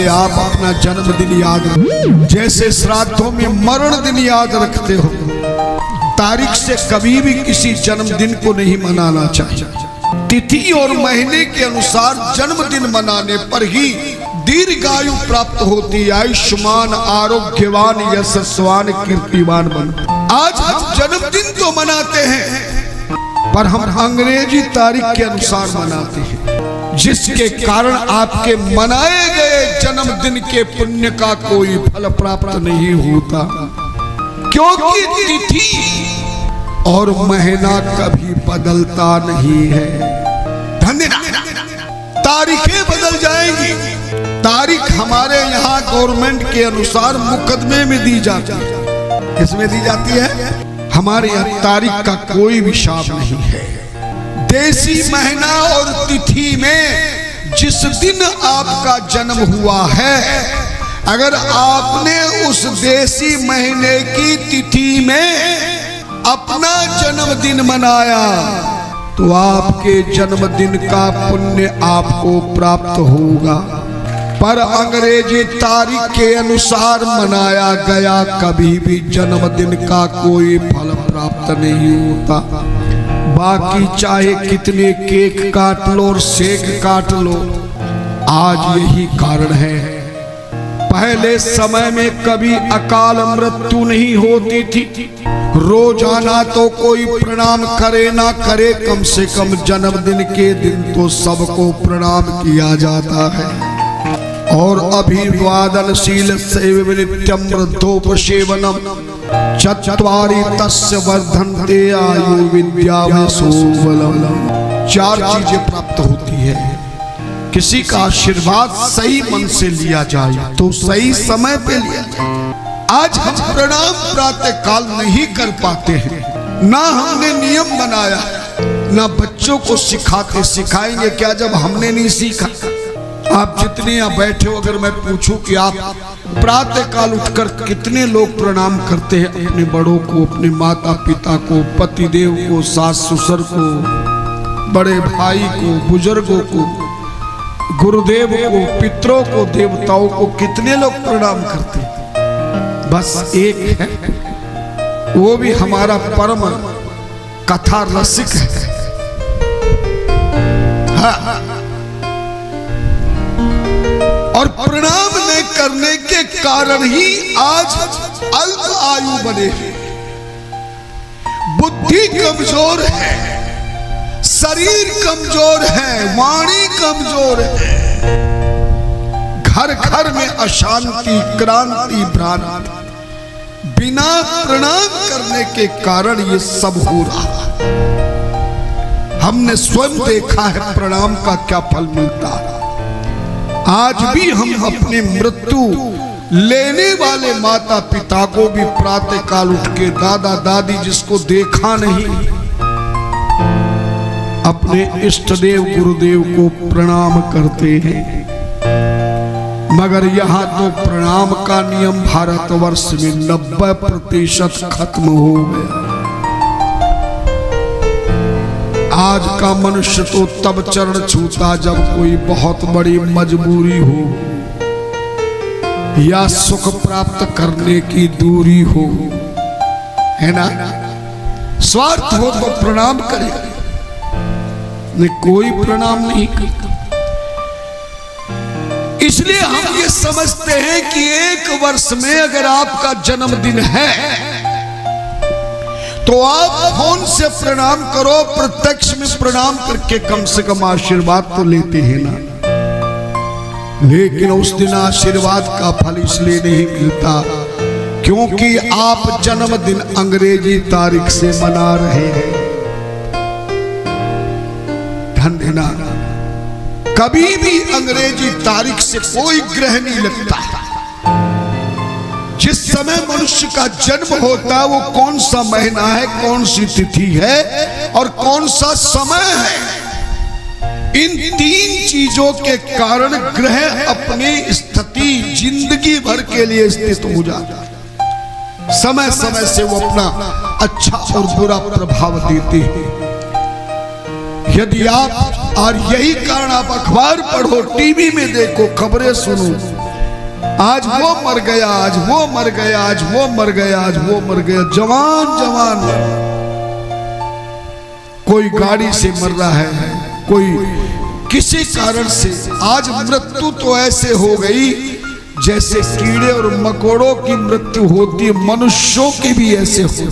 आप अपना जन्मदिन याद रखें, जैसे श्राद्धों में मरण दिन याद रखते हो, तारीख से कभी भी किसी जन्मदिन को नहीं मनाना चाहिए। तिथि और महीने के अनुसार जन्मदिन मनाने पर ही दीर्घायु प्राप्त होती है, आयुष्मान आरोग्यवान यशस्वान कीर्तिवान बन। आज हम जन्मदिन तो मनाते हैं पर हम अंग्रेजी तारीख के अनुसार मनाते हैं, जिसके कारण आपके मनाए गए जन्मदिन के पुण्य का कोई फल प्राप्त नहीं होता, क्योंकि तिथि और महीना कभी बदलता नहीं है। तारीखें बदल जाएंगी। तारीख हमारे यहाँ गवर्नमेंट के अनुसार मुकदमे में दी जाती है। किसमें दी जाती है? हमारे यहाँ तारीख का कोई भी शाप नहीं है। देसी महीना और तिथि में जिस दिन आपका जन्म हुआ है, अगर आपने उस देसी महीने की तिथि में अपना जन्मदिन मनाया तो आपके जन्मदिन का पुण्य आपको प्राप्त होगा, पर अंग्रेजी तारीख के अनुसार मनाया गया कभी भी जन्मदिन का कोई फल प्राप्त नहीं होता। बाकी चाहे कितने केक काट लो और सेक काट लो, आज यही कारण है। पहले समय में कभी अकाल मृत्यु नहीं होती थी। रोजाना तो कोई प्रणाम करे ना करे, कम से कम जन्मदिन के दिन तो सबको प्रणाम किया जाता है। और अभिवादनशील सेव नित्यम वृद्धोपसेवनम चत्वारि तस्य वर्धन्ते आयु विद्या बलम। 4 चीजें प्राप्त होती है। किसी का आशीर्वाद सही मन से लिया जाए तो सही समय पे लिया जाए। आज हम प्रणाम प्रातः काल नहीं कर पाते हैं, ना हमने नियम बनाया, ना बच्चों को सिखाएंगे क्या जब हमने नहीं सीखा। आप जितने यहाँ बैठे हो, अगर मैं पूछूं कि आप प्रातः काल उठकर कितने लोग प्रणाम करते हैं अपने बड़ों को, अपने माता पिता को, पतिदेव को, सास ससुर को, बड़े भाई को, बुजुर्गों को, गुरुदेव को, पितरों को, देवताओं को, कितने लोग प्रणाम करते हैं? बस एक है, वो भी हमारा परम कथा रसिक है। हाँ। और प्रणाम न करने के कारण ही आज अल्प आयु बने हैं। बुद्धि कमजोर है, शरीर कमजोर है, वाणी कमजोर है, घर घर में अशांति, क्रांति, भ्रांति, बिना प्रणाम करने के कारण ये सब हो रहा है। हमने स्वयं देखा है प्रणाम का क्या फल मिलता है। आज भी हम अपने मृत्यु लेने वाले माता पिता को भी प्रातः काल उठ के, दादा दादी जिसको देखा नहीं, अपने इष्ट देव गुरुदेव को प्रणाम करते हैं। मगर यहाँ तो प्रणाम का नियम भारतवर्ष में 90% खत्म हो गया। आज का मनुष्य तो तब चरण छूता जब कोई बहुत बड़ी मजबूरी हो या सुख प्राप्त करने की दूरी हो, है ना? स्वार्थ हो तो प्रणाम करेगा, नहीं कोई प्रणाम नहीं करता। इसलिए हम ये समझते हैं कि एक वर्ष में अगर आपका जन्मदिन है तो आप फोन से प्रणाम करो, प्रत्यक्ष में प्रणाम करके कम से कम आशीर्वाद तो लेते हैं ना। लेकिन उस दिन आशीर्वाद का फल इसलिए नहीं मिलता क्योंकि आप जन्मदिन अंग्रेजी तारीख से मना रहे हैं। धन्यना कभी भी अंग्रेजी तारीख से कोई ग्रह नहीं लगता। जिस समय मनुष्य का जन्म होता है वो कौन सा महीना है, कौन सी तिथि है और कौन सा समय है, इन 3 चीजों के कारण ग्रह अपनी स्थिति जिंदगी भर के लिए स्थित हो जाता है। समय समय से वो अपना अच्छा और बुरा प्रभाव देते हैं। यदि आप, और यही कारण आप अखबार पढ़ो, टीवी में देखो, खबरें सुनो, आज वो मर गया, आज वो मर गया, आज वो मर गया, आज वो मर गया। जवान जवान कोई गाड़ी से मर रहा है, कोई किसी कारण से। आज मृत्यु तो ऐसे हो गई जैसे कीड़े और मकोड़ों की मृत्यु होती है, मनुष्यों की भी ऐसे होती है।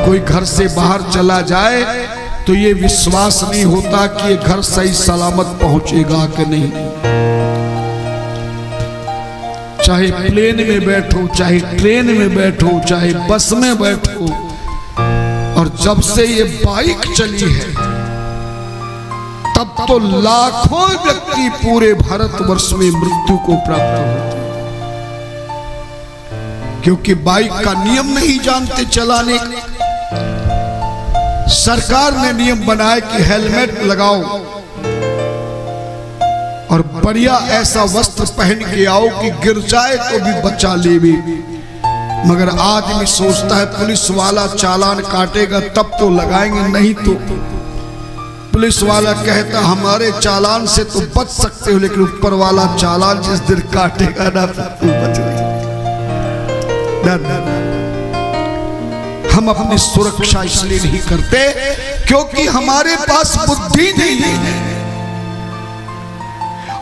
कोई घर से बाहर चला जाए तो ये विश्वास नहीं होता कि ये घर सही सलामत पहुंचेगा कि नहीं। चाहे प्लेन में बैठो, चाहे ट्रेन में बैठो, चाहे बस में बैठो, और जब से ये बाइक चली है तब तो लाखों व्यक्ति पूरे भारतवर्ष में मृत्यु को प्राप्त होते हैं, क्योंकि बाइक का नियम नहीं जानते चलाने का। सरकार ने नियम बनाया कि हेलमेट लगाओ और बढ़िया ऐसा वस्त्र पहन के आओ कि गिर जाए तो भी बचा ले भी। मगर आदमी सोचता है पुलिस वाला चालान काटेगा तब तो लगाएंगे, नहीं तो पुलिस वाला कहता हमारे चालान से तो बच सकते हो, लेकिन ऊपर वाला चालान जिस दिन काटेगा ना तो बच नहीं। हम अपनी सुरक्षा इसलिए नहीं करते क्योंकि हमारे पास बुद्धि नहीं है,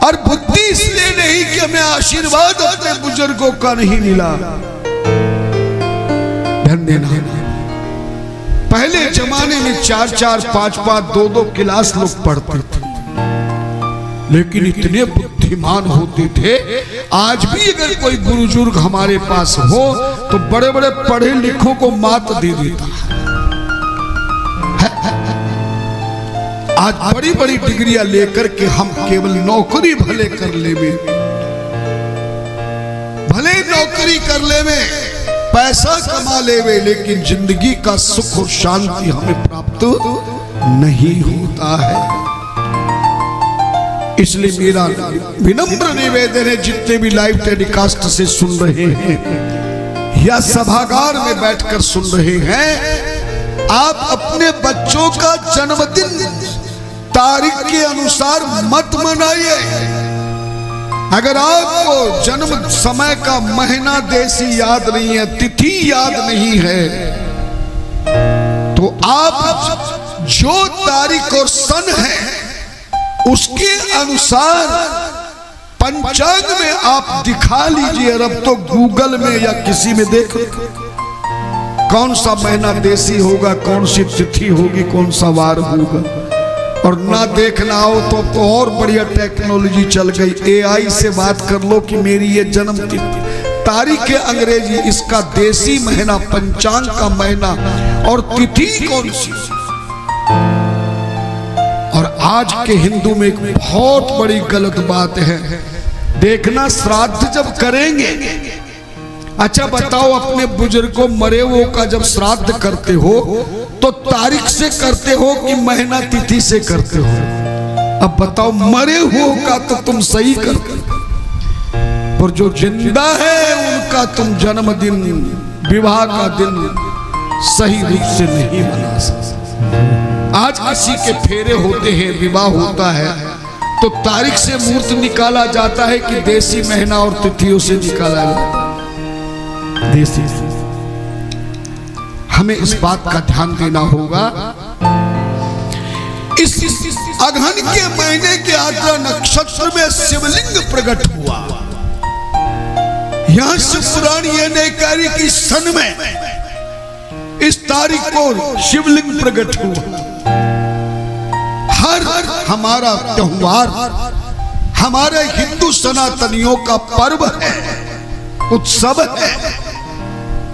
और बुद्धि इसलिए नहीं कि हमें आशीर्वाद अपने बुजुर्गों का नहीं मिला। ध्यान देना, पहले जमाने में 4-4, 5-5, 2-2 क्लास लोग पढ़ते थे, लेकिन इतने बुद्धिमान होते थे। आज भी अगर कोई बुजुर्ग हमारे पास हो तो बड़े बड़े पढ़े लिखों को मात दे देता है। आज बड़ी बड़ी डिग्रियां लेकर के हम केवल नौकरी भले कर ले में, भले नौकरी कर ले में, पैसा कमा ले में, लेकिन जिंदगी का सुख और शांति हमें प्राप्त नहीं होता है। इसलिए मेरा विनम्र निवेदन है, जितने भी लाइव टेलीकास्ट से सुन रहे हैं या सभागार में बैठकर सुन रहे हैं, आप अपने बच्चों का जन्मदिन तारीख के अनुसार मत मनाइए। अगर आपको जन्म समय का महीना देसी याद नहीं है, तिथि याद नहीं है, तो आप जो तारीख और सन है उसके अनुसार पंचांग में आप दिखा लीजिए। अब तो गूगल में या किसी में देख कौन सा महीना देसी होगा, कौन सी तिथि होगी, कौन सा वार होगा। और ना देखना हो तो और बढ़िया टेक्नोलॉजी चल गई, AI से बात कर लो कि मेरी ये जन्म तिथि तारीख है अंग्रेजी, इसका देसी महीना, पंचांग का महीना और तिथि कौन सी। और आज के हिंदू में एक बहुत बड़ी गलत बात है, देखना श्राद्ध जब करेंगे, अच्छा बताओ अपने बुजुर्गों मरे हुए का जब श्राद्ध करते हो तो तारीख से करते हो कि महीना तिथि से करते हो? अब बताओ, मरे हुए का तो तुम सही करते हो, और जो जिंदा है उनका तुम जन्मदिन, विवाह का दिन सही रूप से नहीं मना सकते। आज किसी के फेरे होते हैं, विवाह होता है, तो तारीख से मुहूर्त निकाला जाता है कि देसी महीना और तिथियों से निकाला जाता है देसी। हमें इस बात का ध्यान देना होगा। इस अगहन के महीने के आद्रा नक्षत्र में शिवलिंग प्रकट हुआ। यहां शिव पुराण ये नहीं कह रही कि सन में इस तारीख को शिवलिंग प्रकट हुआ। हर हमारा त्योहार हमारे हिंदू सनातनियों का पर्व है, उत्सव है,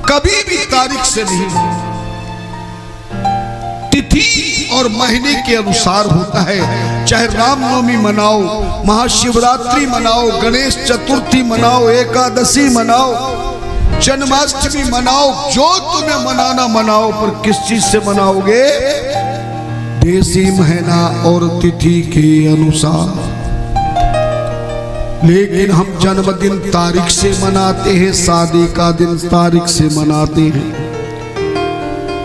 कभी भी तारीख से नहीं, तिथि और महीने के अनुसार होता है। चाहे रामनवमी मनाओ, महाशिवरात्रि मनाओ, गणेश चतुर्थी मनाओ, एकादशी मनाओ, जन्माष्टमी मनाओ, जो तुम्हें मनाना मनाओ, पर किस चीज से मनाओगे? देसी महीना और तिथि के अनुसार। लेकिन हम जन्मदिन तारीख से मनाते हैं, शादी का दिन तारीख से मनाते हैं।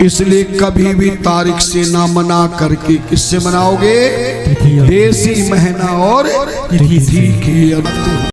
इसलिए कभी भी तारीख से ना मना करके किससे मनाओगे? देसी महीना और तिथि के अनुसार।